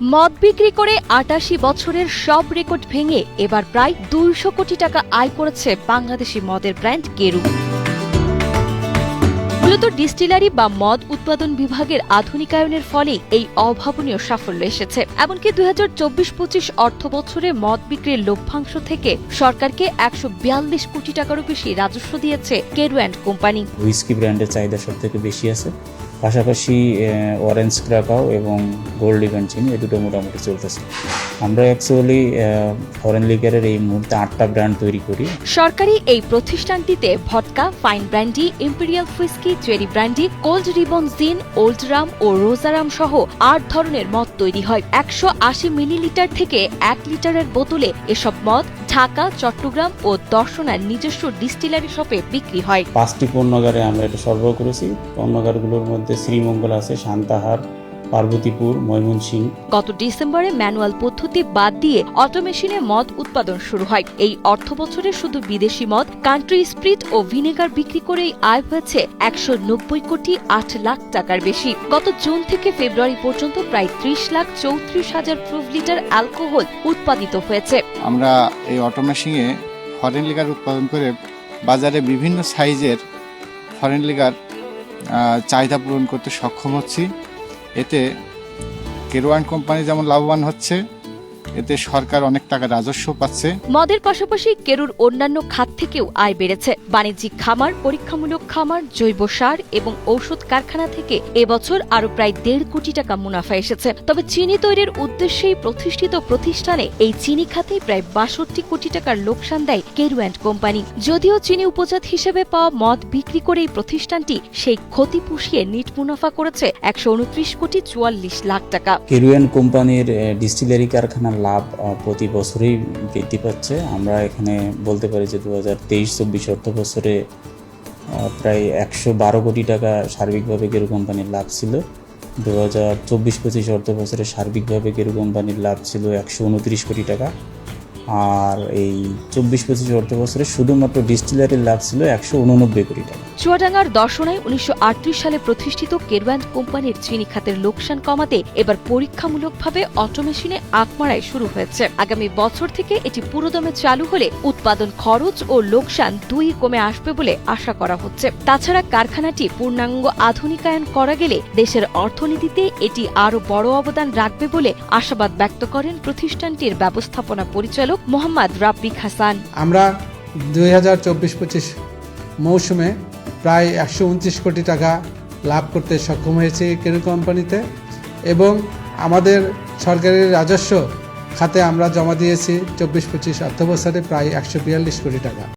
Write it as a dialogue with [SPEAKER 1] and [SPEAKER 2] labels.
[SPEAKER 1] মদ বিক্রি করে ৮৮ বছরের সব রেকর্ড ভেঙে এবার প্রায় ২০০ কোটি টাকা আয় করেছে বাংলাদেশি মদের ব্র্যান্ড কেরু। মূলত ডিস্টিলারি বা মদ উৎপাদন বিভাগের আধুনিকায়নের ফলে এই অভাবনীয় সাফল্য এসেছে। এমনকি ২০২৪-২৫ অর্থ বছরে মদ বিক্রির লভ্যাংশ থেকে সরকারকে ১৪২ কোটি টাকারও বেশি রাজস্ব দিয়েছে কেরু অ্যান্ড কোম্পানি।
[SPEAKER 2] হুইস্কি ব্র্যান্ডের চাহিদা সব থেকে বেশি আছে, পাশাপাশি অরেঞ্জ ক্রাকাও এবং গোল্ড ইভেন চিনি এই দুটো মোটামুটি চলতেছে। আমরা অ্যাকচুয়ালি ফরেন লিকারের এই মুহূর্তে ৮টা ব্র্যান্ড তৈরি করি।
[SPEAKER 1] সরকারি এই প্রতিষ্ঠানটিতে vodka, fine brandy, imperial whisky, cherry brandy, cold ribbon gin, old rum ও রোজারাম সহ ৮ ধরনের মদ তৈরি হয়। ১৮০ মিলিলিটার থেকে ১ লিটারের বোতলে এসব মদ ঢাকা, চট্টগ্রাম ও দর্শনার নিজস্ব ডিস্টিলারি শপে বিক্রি হয়।
[SPEAKER 2] ৫টি পণ্যগারে আমরা এটা সরবরাহ করেছি। পণ্যগারগুলোর মধ্যে শ্রীমঙ্গল আছে, সান্তাহার, পার্বতীপুর, ময়মনসিংহ।
[SPEAKER 1] গত ডিসেম্বরে ম্যানুয়াল পদ্ধতি বাদ দিয়ে অটোমেশিনে মদ উৎপাদন শুরু হয়। এই অর্থ বছরে শুধু বিদেশি মদ, কান্ট্রি স্প্রিট ও ভিনেগার বিক্রি করেই আয় হয়েছে ১৯০ কোটি ৮ লাখ টাকার বেশি। গত জুন থেকে ফেব্রুয়ারি পর্যন্ত প্রায় ৩০,৩৪,০০০ প্রুফ লিটার অ্যালকোহল উৎপাদিত হয়েছে।
[SPEAKER 3] আমরা এই অটোমেশিনে ফরেন লিকার উৎপাদন করে বাজারে বিভিন্ন সাইজের ফরেন লিকার চাহিদা পূরণ করতে সক্ষম হচ্ছি। এতে কেরু অ্যান্ড কোম্পানি যেমন লাভবান হচ্ছে, এতে সরকার অনেক টাকা রাজস্ব পাচ্ছে।
[SPEAKER 1] মদের পাশাপাশি কেরুর অন্যান্য খাত থেকেও আয় বেড়েছে। বাণিজ্যিক খামার, পরীক্ষামূলক খামার, জৈব সার এবং ঔষধ কারখানা থেকে এবছর আরো প্রায় ১.৫ কোটি টাকা মুনাফা এসেছে। তবে চিনি তৈরির উদ্দেশ্যেই প্রতিষ্ঠিত প্রতিষ্ঠানে এই চিনি খাতেই প্রায় ৬২ কোটি টাকার লোকসান দেয় কেরু অ্যান্ড কোম্পানি। যদিও চিনি উপজাত হিসেবে পাওয়া মদ বিক্রি করে এই প্রতিষ্ঠানটি সেই ক্ষতি পুষিয়ে নিট মুনাফা করেছে ১২৯ কোটি ৪৪ লাখ টাকা।
[SPEAKER 2] কেরু অ্যান্ড কোম্পানির ডিস্টিলারি কারখানার লাভ প্রতি বছরই বৃদ্ধি পাচ্ছে। আমরা এখানে বলতে পারি যে ২০২৩-২৪ অর্থ বছরে প্রায় ১১২ কোটি টাকা সার্বিকভাবে কেরু কোম্পানির লাভ ছিল। ২০২৪-২৫ অর্থ বছরে সার্বিকভাবে কেরু কোম্পানির লাভ ছিল ১২৯ কোটি টাকা। আর এই ২৪-২৫ অর্থ বছরে শুধুমাত্র ডিস্টিলারির লাভ ছিল ১৮৯ কোটি টাকা।
[SPEAKER 1] চুয়াডাঙ্গার দর্শনায় ১৯৩৮ সালে প্রতিষ্ঠিত কেরু অ্যান্ড কোম্পানির চিনি খাতের লোকসান কমাতে এবার পরীক্ষামূলকভাবে অটোমেশিনে আঁকমারাই শুরু হয়েছে। আগামী বছর থেকে এটি পুরোদমে চালু হলে উৎপাদন খরচ ও লোকসান দুই কমে আসবে বলে আশা করা হচ্ছে। তাছাড়া কারখানাটি পূর্ণাঙ্গ আধুনিকায়ন করা গেলে দেশের অর্থনীতিতে এটি আরও বড় অবদান রাখবে বলে আশাবাদ ব্যক্ত করেন প্রতিষ্ঠানটির ব্যবস্থাপনা পরিচালক মোহাম্মদ রাব্বিক হাসান।
[SPEAKER 4] আমরা ২০২৪-২৫ মৌসুমে প্রায় ১২৯ কোটি টাকা লাভ করতে সক্ষম হয়েছি কেরু কোম্পানিতে, এবং আমাদের সরকারি রাজস্ব খাতে আমরা জমা দিয়েছি ২৪-২৫ অর্থবছরে প্রায় ১৪২ কোটি টাকা।